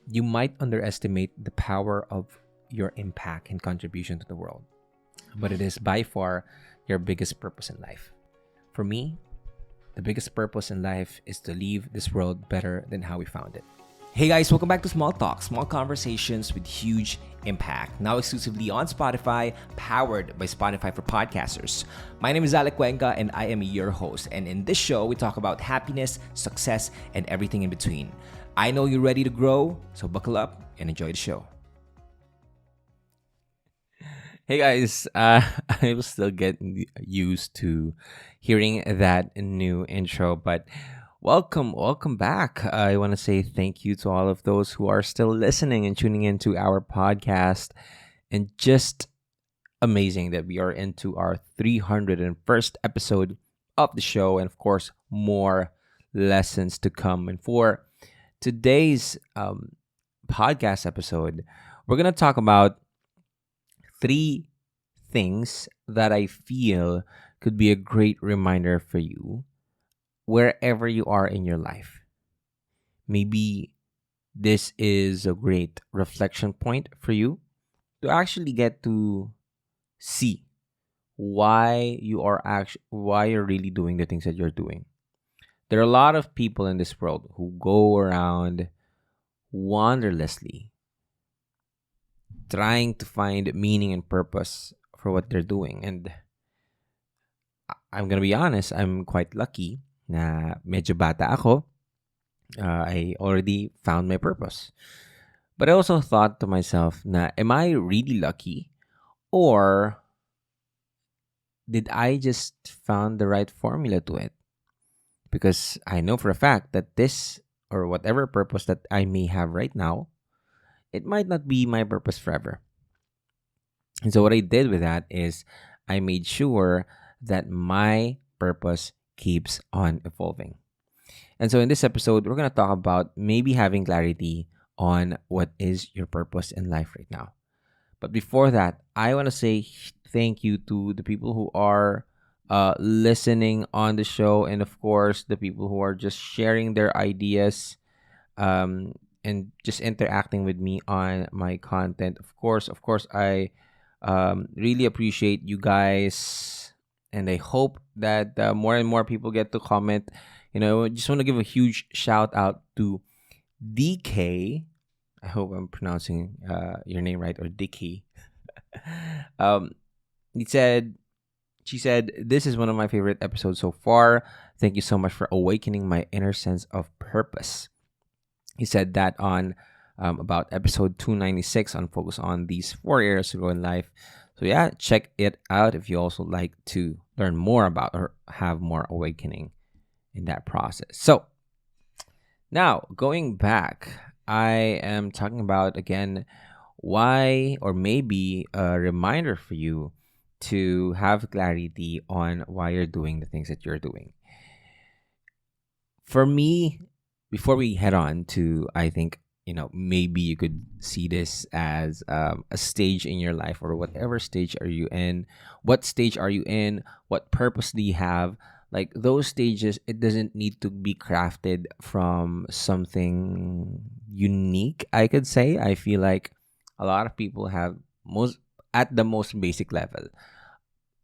you might underestimate the power of your impact and contribution to the world, but it is by far your biggest purpose in life. For me, the biggest purpose in life is to leave this world better than how we found it. Hey guys, welcome back to Small Talk, small conversations with huge impact. Now exclusively on Spotify, powered by Spotify for podcasters. My name is Alec and I am your host. And in this show, we talk about happiness, success, and everything in between. I know you're ready to grow, so buckle up and enjoy the show. Hey guys, I was still getting used to hearing that new intro, but welcome back. I want to say thank you to all of those who are still listening and tuning into our podcast. And just amazing that we are into our 301st episode of the show, and of course, more lessons to come. And for today's podcast episode, we're going to talk about 3 things that I feel could be a great reminder for you wherever you are in your life. Maybe this is a great reflection point for you to actually get to see why you're really doing the things that you're doing. There are a lot of people in this world who go around wanderlessly trying to find meaning and purpose for what they're doing. And I'm gonna be honest, I'm quite lucky na medyo bata ako. I already found my purpose. But I also thought to myself na, am I really lucky? Or did I just found the right formula to it? Because I know for a fact that this or whatever purpose that I may have right now, it might not be my purpose forever. And so what I did with that is I made sure that my purpose keeps on evolving. And so in this episode, we're going to talk about maybe having clarity on what is your purpose in life right now. But before that, I want to say thank you to the people who are listening on the show, and of course, the people who are just sharing their ideas and just interacting with me on my content. Of course, I really appreciate you guys, and I hope that more and more people get to comment. I just want to give a huge shout out to DK. I hope I'm pronouncing your name right, or Dicky. um, she said, this is one of my favorite episodes so far. Thank you so much for awakening my inner sense of purpose. He said that on about episode 296 on focus on these 4 areas to grow in life. So yeah, check it out if you also like to learn more about or have more awakening in that process. So now going back, I am talking about again why, or maybe a reminder for you to have clarity on why you're doing the things that you're doing. For me, before we head on to, I think, maybe you could see this as a stage in your life, or whatever stage are you in, what stage are you in, what purpose do you have. Like those stages, it doesn't need to be crafted from something unique, I could say. I feel like a lot of people have at the most basic level,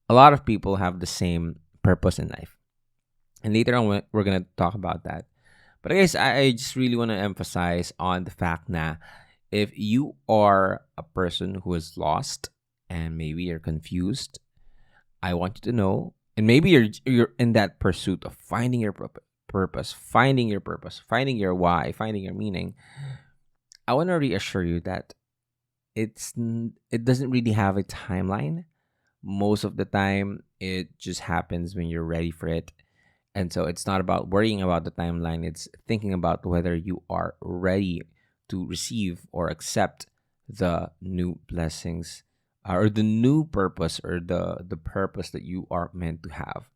a lot of people have the same purpose in life. And later on, we're going to talk about that. But I guess I just really want to emphasize on the fact that if you are a person who is lost and maybe you're confused, I want you to know, and maybe you're in that pursuit of finding your purpose, finding your why, finding your meaning. I want to reassure you that it doesn't really have a timeline. Most of the time, it just happens when you're ready for it. And so it's not about worrying about the timeline. It's thinking about whether you are ready to receive or accept the new blessings or the new purpose, or the purpose that you are meant to have.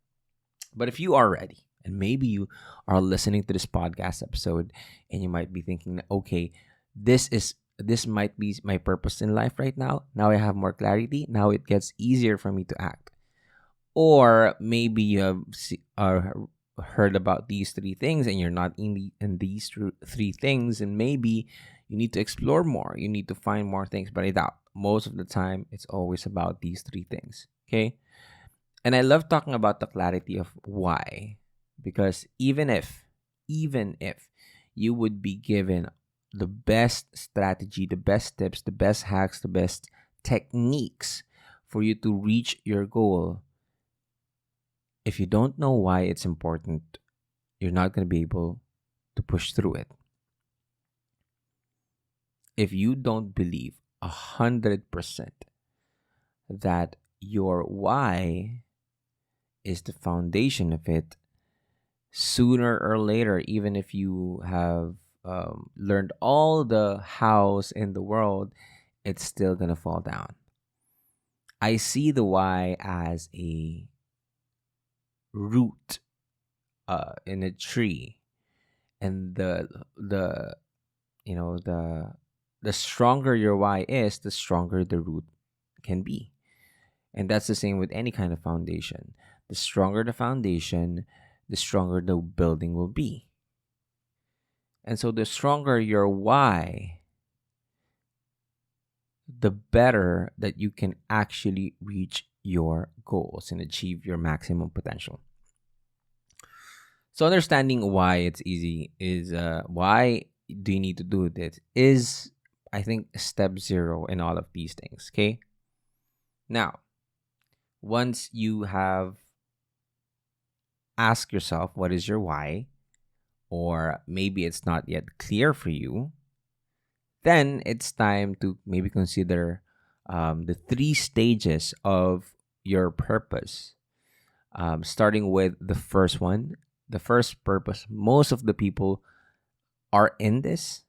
But if you are ready, and maybe you are listening to this podcast episode and you might be thinking, okay, this might be my purpose in life right now. Now I have more clarity. Now it gets easier for me to act. Or maybe you have heard about these 3 things and you're not in these 3 things, and maybe You need to explore more. You need to find more things. But I doubt most of the time it's always about these three things. Okay. And I love talking about the clarity of why. Because even if you would be given the best strategy, the best tips, the best hacks, the best techniques for you to reach your goal, if you don't know why it's important, you're not going to be able to push through it. If you don't believe 100% that your why is the foundation of it, sooner or later, even if you have learned all the hows in the world, it's still gonna fall down. I see the why as a root in a tree, and the you know the stronger your why is, the stronger the root can be. And that's the same with any kind of foundation. The stronger the foundation, the stronger the building will be. And so the stronger your why, the better that you can actually reach your goals and achieve your maximum potential. So understanding why it's easy is why do you need to do this is, I think, step zero in all of these things. Okay. Now, once you have asked yourself what is your why, or maybe it's not yet clear for you, then it's time to maybe consider the three stages of your purpose. Starting with the first one, the first purpose. Most of the people are in this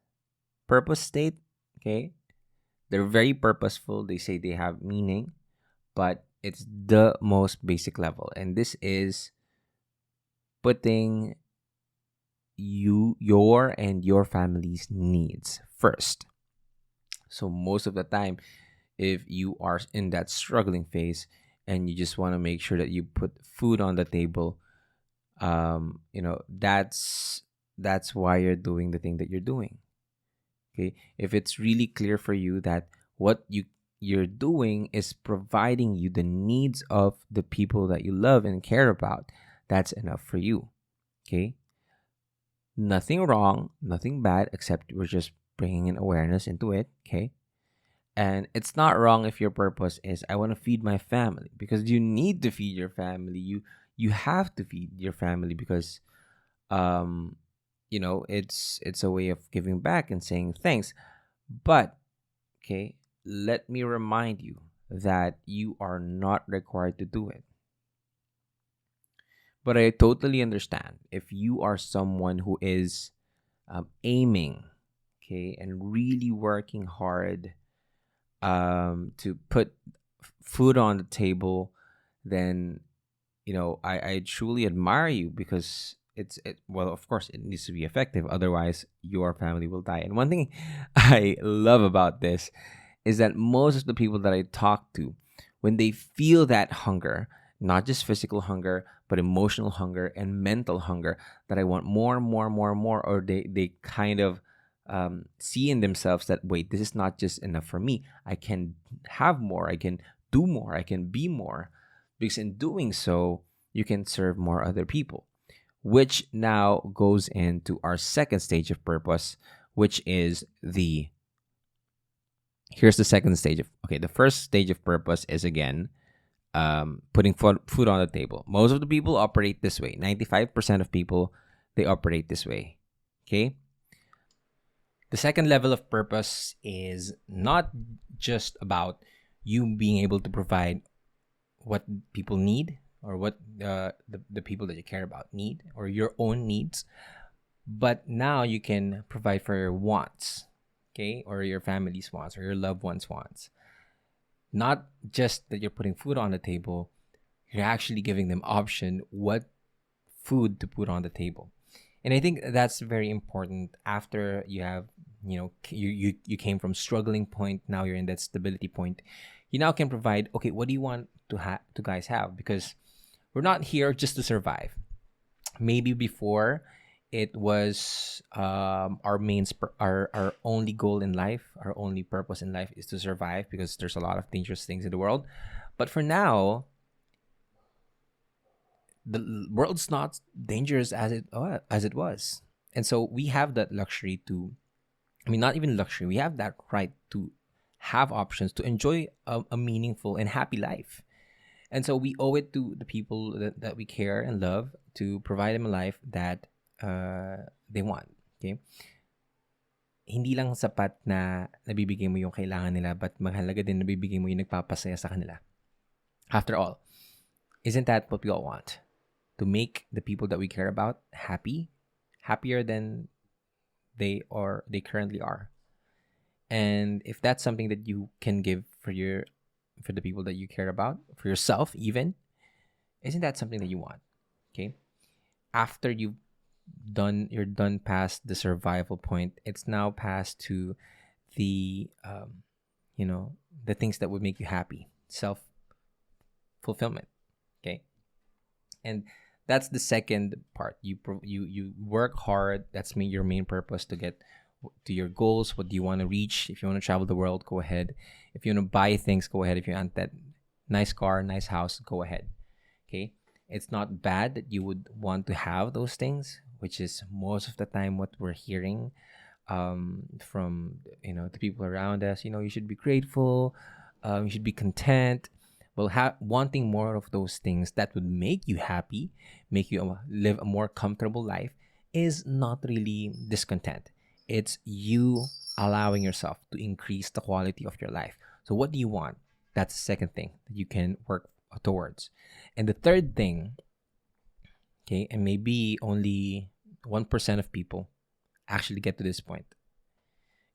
purpose state. Okay. They're very purposeful. They say they have meaning, but it's the most basic level. And this is putting your and your family's needs first. So most of the time, if you are in that struggling phase and you just want to make sure that you put food on the table, that's why you're doing the thing that you're doing. Okay. If it's really clear for you that what you're doing is providing you the needs of the people that you love and care about, that's enough for you. Okay. Nothing wrong, nothing bad, except we're just bringing an awareness into it. Okay. And it's not wrong if your purpose is I want to feed my family, because you need to feed your family. You have to feed your family because it's a way of giving back and saying thanks. But okay, let me remind you that you are not required to do it. But I totally understand if you are someone who is aiming, okay, and really working hard to put food on the table, then I truly admire you, because well, of course it needs to be effective, otherwise your family will die. And one thing I love about this is that most of the people that I talk to, when they feel that hunger, not just physical hunger, but emotional hunger and mental hunger, that I want more and more and more and more, or they kind of see in themselves that, wait, this is not just enough for me. I can have more. I can do more. I can be more. Because in doing so, you can serve more other people, which now goes into our second stage of purpose, which is here's the second stage of, okay, the first stage of purpose is, again, putting food on the table. Most of the people operate this way. 95% of people, they operate this way. Okay. The second level of purpose is not just about you being able to provide what people need, or what the people that you care about need, or your own needs, but now you can provide for your wants, okay, or your family's wants, or your loved ones' wants. Not just that you're putting food on the table, you're actually giving them option what food to put on the table. And I think that's very important. After you have, you came from struggling point, now you're in that stability point. You now can provide, okay, what do you want to guys have? Because we're not here just to survive. Maybe before It was our only goal in life, our only purpose in life is to survive because there's a lot of dangerous things in the world. But for now, the world's not dangerous as it was, and so we have that luxury to. I mean, not even luxury. We have that right to have options to enjoy a meaningful and happy life. And so we owe it to the people that we care and love to provide them a life that they want. Okay? Hindi lang sapat na nabibigay mo yung kailangan nila, but mahalaga din nabibigay mo yung nagpapasaya sa kanila. After all, isn't that what we all want? To make the people that we care about happy, happier than they currently are. And if that's something that you can give for the people that you care about, for yourself even, isn't that something that you want? Okay? After you're done past the survival point, it's now past to the the things that would make you happy, self fulfillment. Okay? And that's the second part. You work hard. That's your main purpose to get to your goals. What do you want to reach? If you want to travel the world, go ahead. If you want to buy things, go ahead. If you want that nice car, nice house, go ahead. Okay? It's not bad that you would want to have those things, which is most of the time what we're hearing from the people around us. You should be grateful. You should be content. Well, wanting more of those things that would make you happy, make you live a more comfortable life, is not really discontent. It's you allowing yourself to increase the quality of your life. So what do you want? That's the second thing that you can work towards. And the third thing, okay, and maybe only 1% of people actually get to this point.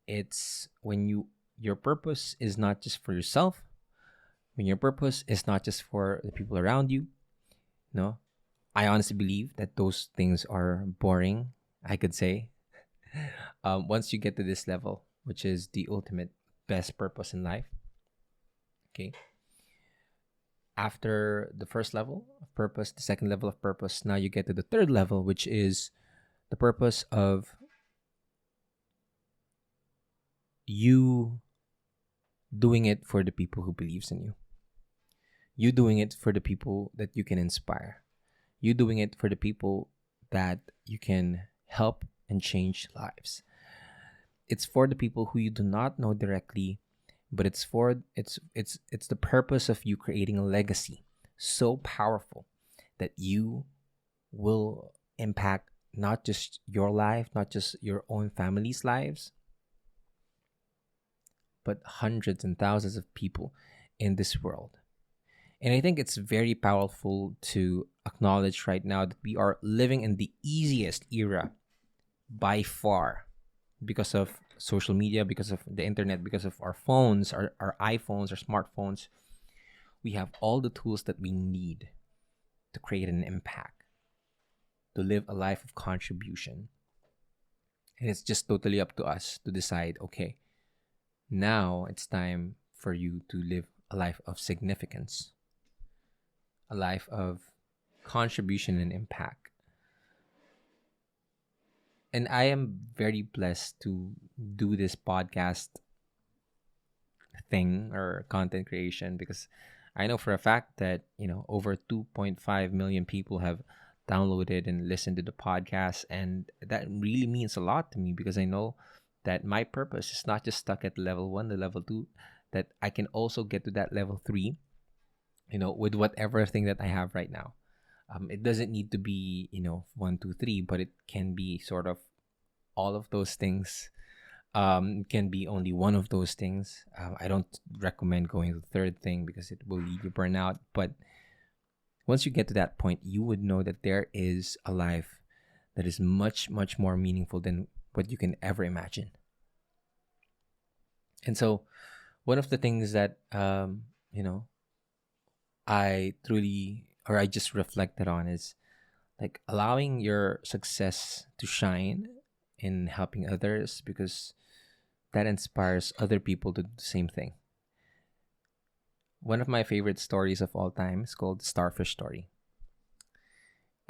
It's when your purpose is not just for yourself, when your purpose is not just for the people around you. No, I honestly believe that those things are boring, I could say. Once you get to this level, which is the ultimate best purpose in life, okay, after the first level of purpose, the second level of purpose, now you get to the third level, which is the purpose of you doing it for the people who believes in you. You doing it for the people that you can inspire. You doing it for the people that you can help and change lives. It's for the people who you do not know directly, but it's the purpose of you creating a legacy so powerful that you will impact not just your life, not just your own family's lives, but hundreds and thousands of people in this world. And I think it's very powerful to acknowledge right now that we are living in the easiest era by far because of social media, because of the internet, because of our phones, our iPhones, our smartphones. We have all the tools that we need to create an impact, to live a life of contribution. And it's just totally up to us to decide, okay, now it's time for you to live a life of significance, a life of contribution and impact. And I am very blessed to do this podcast thing or content creation because I know for a fact that, over 2.5 million people have downloaded and listened to the podcast. And that really means a lot to me because I know that my purpose is not just stuck at level 1, the level 2, that I can also get to that level 3, with whatever thing that I have right now. It doesn't need to be, 1, 2, 3, but it can be sort of all of those things. It can be only one of those things. I don't recommend going to the third thing because it will lead you burnout. But once you get to that point, you would know that there is a life that is much, much more meaningful than what you can ever imagine. And so, one of the things that I just reflected on is like allowing your success to shine in helping others because that inspires other people to do the same thing. One of my favorite stories of all time is called the Starfish Story.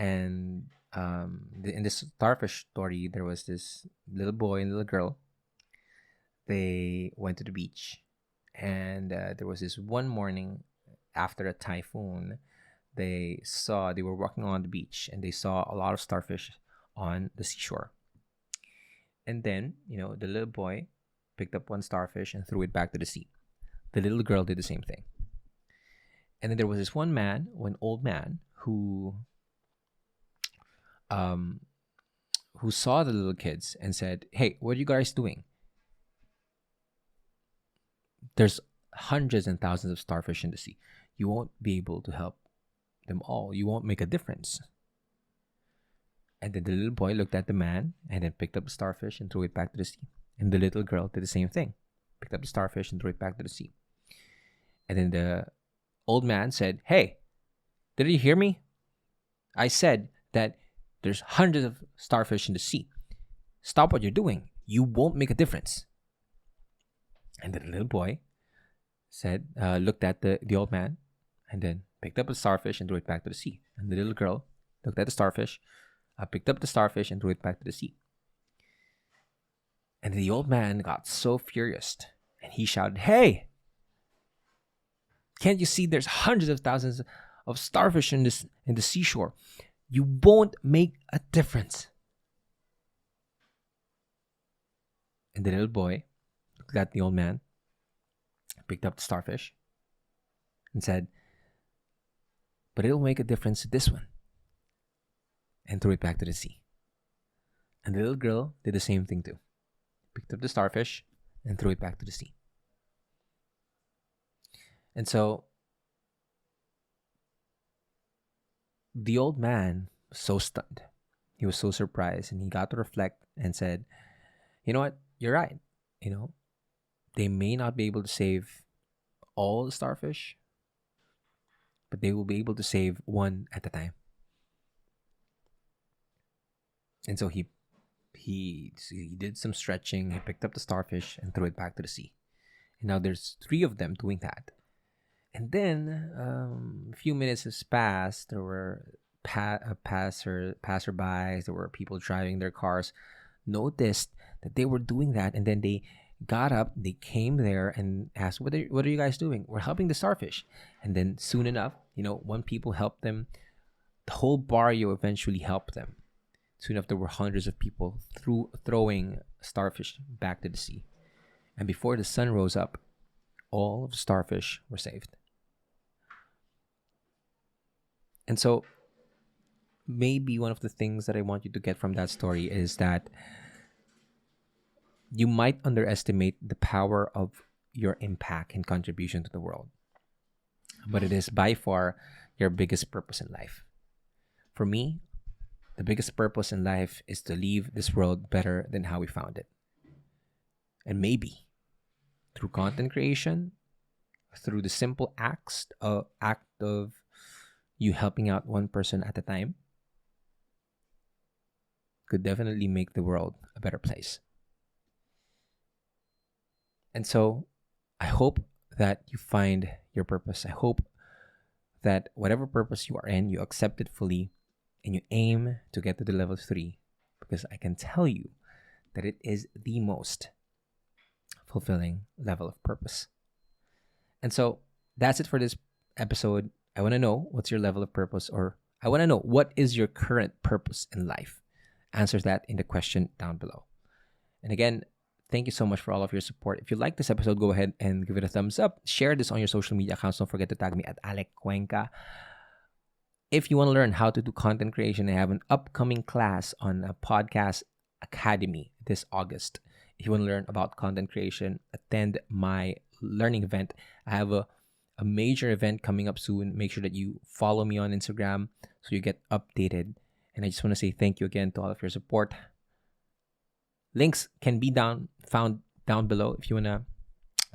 And in this starfish story, there was this little boy and little girl. They went to the beach, and there was this one morning after a typhoon. They were walking on the beach, and they saw a lot of starfish on the seashore. And then, the little boy picked up one starfish and threw it back to the sea. The little girl did the same thing. And then there was this one old man who saw the little kids and said, "Hey, what are you guys doing? There's hundreds and thousands of starfish in the sea. You won't be able to help them all. You won't make a difference." And then the little boy looked at the man and then picked up the starfish and threw it back to the sea. And the little girl did the same thing. Picked up the starfish and threw it back to the sea. And then the old man said, "Hey, did you hear me? I said that there's hundreds of starfish in the sea. Stop what you're doing. You won't make a difference." And the little boy looked at the old man and then picked up the starfish and threw it back to the sea. And the little girl looked at the starfish, picked up the starfish and threw it back to the sea. And the old man got so furious and he shouted, "Hey, can't you see there's hundreds of thousands of starfish in the seashore? You won't make a difference." And the little boy looked at the old man, picked up the starfish, and said, "But it'll make a difference to this one," and threw it back to the sea. And the little girl did the same thing too. Picked up the starfish and threw it back to the sea. And so the old man was so stunned. He was so surprised, and he got to reflect and said, "You know what? You're right. They may not be able to save all the starfish, but they will be able to save one at a time." And so he did some stretching. He picked up the starfish and threw it back to the sea. And now there's 3 of them doing that. And then a few minutes has passed. There were passerbys. There were people driving their cars. Noticed that they were doing that, and then they got up. They came there and asked, "What are you guys doing?" "We're helping the starfish." And then soon enough, when people helped them, the whole barrio eventually helped them. Soon enough, there were hundreds of people throwing starfish back to the sea. And before the sun rose up, all of the starfish were saved. And so maybe one of the things that I want you to get from that story is that you might underestimate the power of your impact and contribution to the world, but it is by far your biggest purpose in life. For me, the biggest purpose in life is to leave this world better than how we found it. And maybe through content creation, through the simple act of you helping out one person at a time, could definitely make the world a better place. And so I hope that you find your purpose. I hope that whatever purpose you are in, you accept it fully and you aim to get to the level 3, because I can tell you that it is the most fulfilling level of purpose. And so that's it for this episode. I want to know what's your level of purpose, or I want to know what is your current purpose in life. Answer that in the question down below. And again, thank you so much for all of your support. If you like this episode, go ahead and give it a thumbs up. Share this on your social media accounts. Don't forget to tag me at Alec. If you want to learn how to do content creation, I have an upcoming class on a podcast academy this August. If you want to learn about content creation, attend my learning event. I have a major event coming up soon. Make sure that you follow me on Instagram so you get updated. And I just want to say thank you again to all of your support. Links can be found down below. If you want to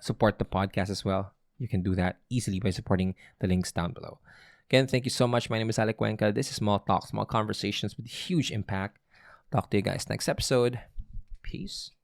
support the podcast as well, you can do that easily by supporting the links down below. Again, thank you so much. My name is Alec. This is Small Talk, Small Conversations with huge impact. Talk to you guys next episode. Peace.